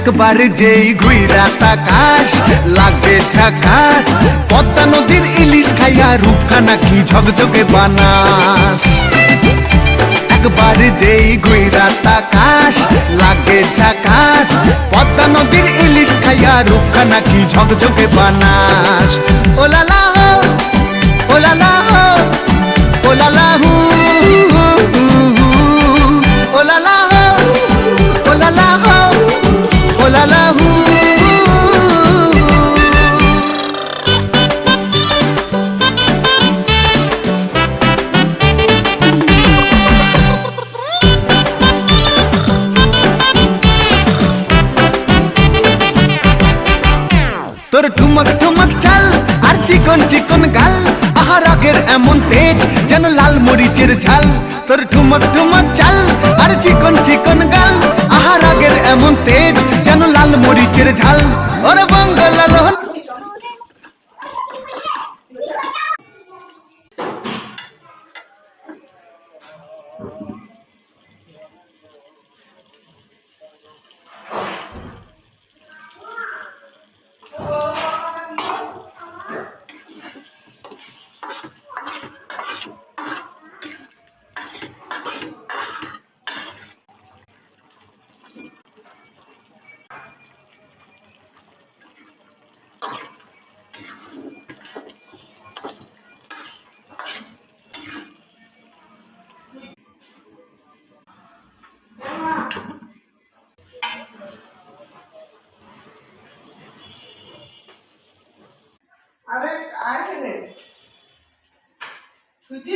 একবার যেই ঘুইরা তাকাস লাগে ঝাকাস, পদ্মা নদীর ইলিশ খাইয়া রূপখানা কি ঝকঝকে বানাস। একবার যেই ঘুইরা তাকাস লাগে ঝাকাস, পদ্মা নদীর ইলিশ খাইয়া রূপখানা কি ঝকঝকে বানাস। ওলালা হো ওলালা হো ওলালা হু ওলালা হো ওলালা হো ওলালা হু। তোর ঠুমক ঠুমক চাল আর চিকন চিকন গাল, আহার আগের এমন তেজ যেন লাল মরিচের ঝাল। তোর ঠুমক ঠুমক চাল আর চিকন চিকন গাল, আহার আগের এমন তেজ যেন লাল মরিচের ঝাল। ওরে বঙ্গলা লোহন আরে আয় খেলে সুজি